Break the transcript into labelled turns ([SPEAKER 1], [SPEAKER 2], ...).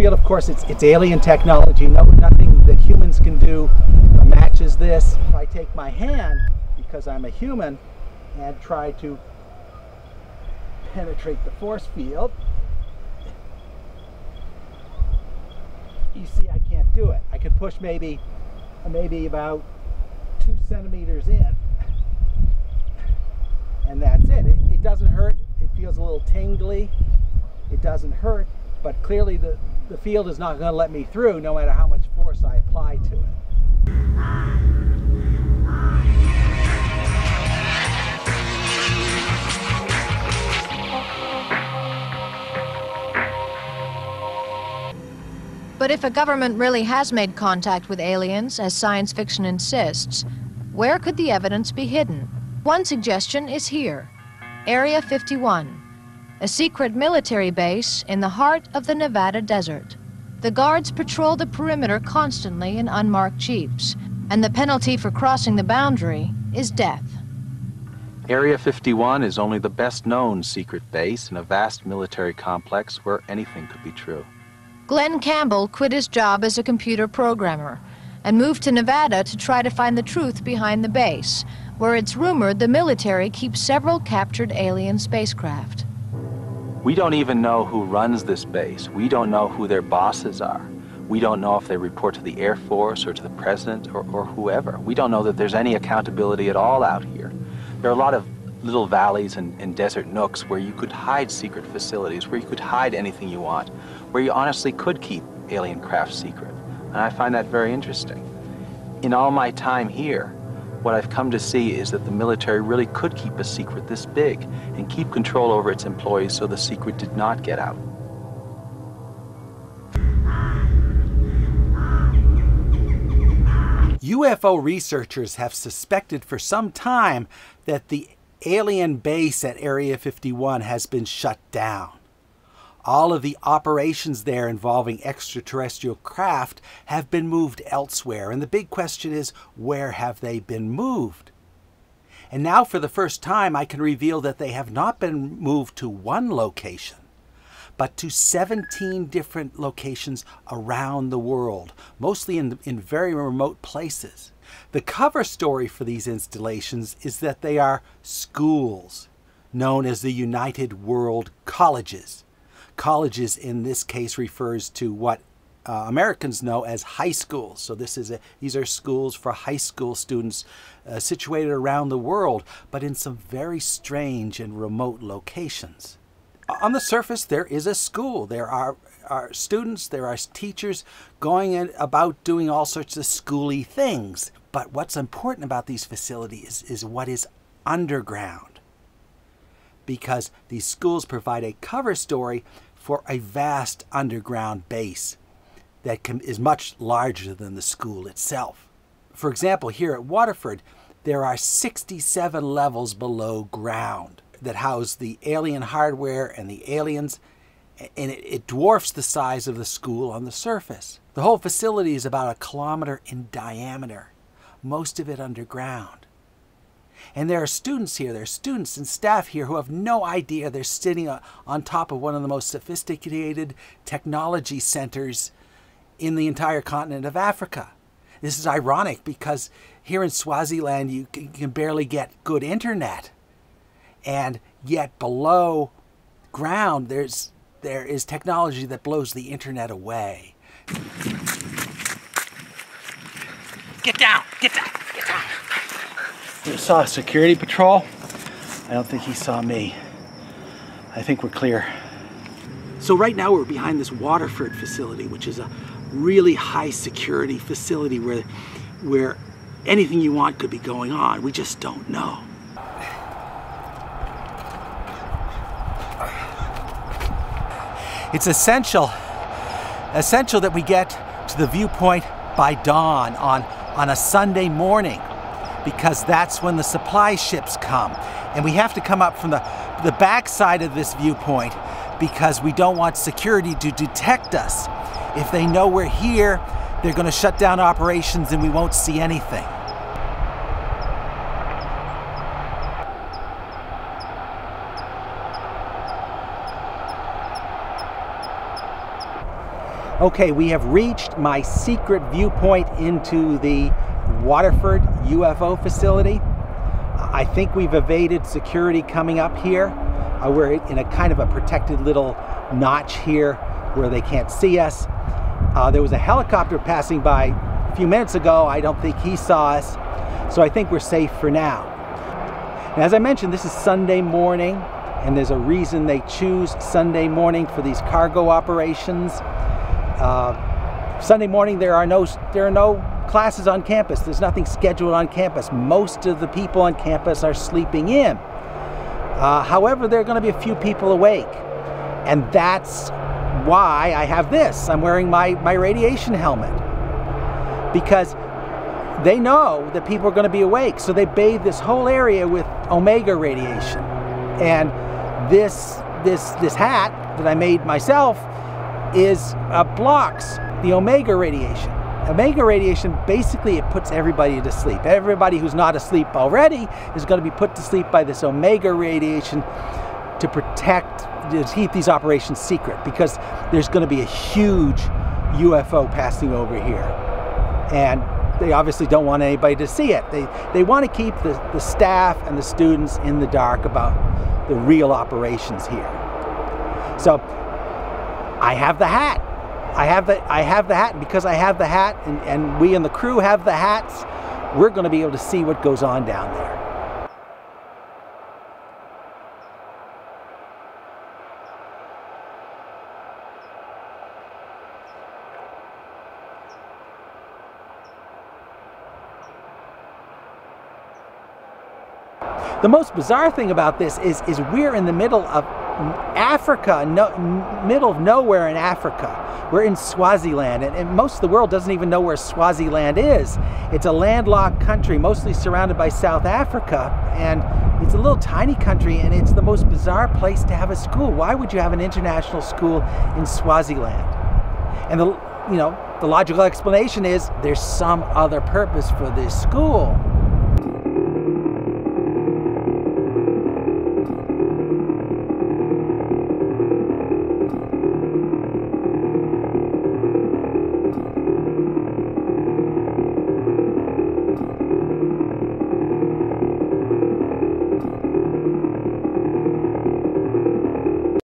[SPEAKER 1] field. Of course, it's alien technology. Nothing that humans can do matches this. If I take my hand, because I'm a human, and try to penetrate the force field, you see I can't do it. I could push maybe about 2 centimeters in, and that's it. It doesn't hurt. It feels a little tingly. It doesn't hurt, but clearly the field is not going to let me through no matter how much force I apply to it.
[SPEAKER 2] But if a government really has made contact with aliens, as science fiction insists, where could the evidence be hidden? One suggestion is here, Area 51, a secret military base in the heart of the Nevada desert. The guards patrol the perimeter constantly in unmarked jeeps, and the penalty for crossing the boundary is death.
[SPEAKER 3] Area 51 is only the best-known secret base in a vast military complex where anything could be true.
[SPEAKER 2] Glenn Campbell quit his job as a computer programmer and moved to Nevada to try to find the truth behind the base, where it's rumored the military keeps several captured alien spacecraft.
[SPEAKER 3] We don't even know who runs this base. We don't know who their bosses are. We don't know if they report to the Air Force or to the President or whoever. We don't know that there's any accountability at all out here. There are a lot of little valleys and desert nooks where you could hide secret facilities, where you could hide anything you want, where you honestly could keep alien craft secret. And I find that very interesting. In all my time here, what I've come to see is that the military really could keep a secret this big and keep control over its employees so the secret did not get out.
[SPEAKER 1] UFO researchers have suspected for some time that the alien base at Area 51 has been shut down. All of the operations there involving extraterrestrial craft have been moved elsewhere, and the big question is, where have they been moved? And now for the first time I can reveal that they have not been moved to one location, but to 17 different locations around the world, mostly in very remote places. The cover story for these installations is that they are schools, known as the United World Colleges. Colleges in this case refers to what Americans know as high schools. So these are schools for high school students situated around the world, but in some very strange and remote locations. On the surface, there is a school. There are students, there are teachers going about doing all sorts of schooly things. But what's important about these facilities is what is underground, because these schools provide a cover story for a vast underground base that is much larger than the school itself. For example, here at Waterford, there are 67 levels below ground that house the alien hardware and the aliens, and it dwarfs the size of the school on the surface. The whole facility is about 1 kilometer in diameter, most of it underground. And there are students here, there are students and staff here who have no idea they're sitting on top of one of the most sophisticated technology centers in the entire continent of Africa. This is ironic because here in Swaziland you can barely get good internet. And yet below ground there is technology that blows the internet away. Get down! Get down! Get down! I saw a security patrol. I don't think he saw me. I think we're clear. So right now we're behind this Waterford facility, which is a really high security facility where anything you want could be going on. We just don't know. It's essential that we get to the viewpoint by dawn on a Sunday morning, because that's when the supply ships come. And we have to come up from the back side of this viewpoint because we don't want security to detect us. If they know we're here, they're going to shut down operations and we won't see anything. Okay, we have reached my secret viewpoint into the Waterford UFO facility. I think we've evaded security coming up here. We're in a kind of a protected little notch here where they can't see us. There was a helicopter passing by a few minutes ago. I don't think he saw us, so I think we're safe for now. And as I mentioned, this is Sunday morning, and there's a reason they choose Sunday morning for these cargo operations. Sunday morning there are no classes on campus. There's nothing scheduled on campus. Most of the people on campus are sleeping in. However, there are going to be a few people awake, and that's why I have this. I'm wearing my radiation helmet, because they know that people are going to be awake, so they bathe this whole area with omega radiation. And this hat that I made myself blocks the omega radiation. Omega radiation, basically it puts everybody to sleep. Everybody who's not asleep already is going to be put to sleep by this omega radiation to keep these operations secret, because there's going to be a huge UFO passing over here. And they obviously don't want anybody to see it. They want to keep the staff and the students in the dark about the real operations here. So I have the hat. I have the hat, and because I have the hat, and we and the crew have the hats, we're going to be able to see what goes on down there. The most bizarre thing about this is we're in the middle of Africa, middle of nowhere in Africa. We're in Swaziland, and most of the world doesn't even know where Swaziland is. It's a landlocked country, mostly surrounded by South Africa, and it's a little tiny country, and it's the most bizarre place to have a school. Why would you have an international school in Swaziland? And the logical explanation is there's some other purpose for this school.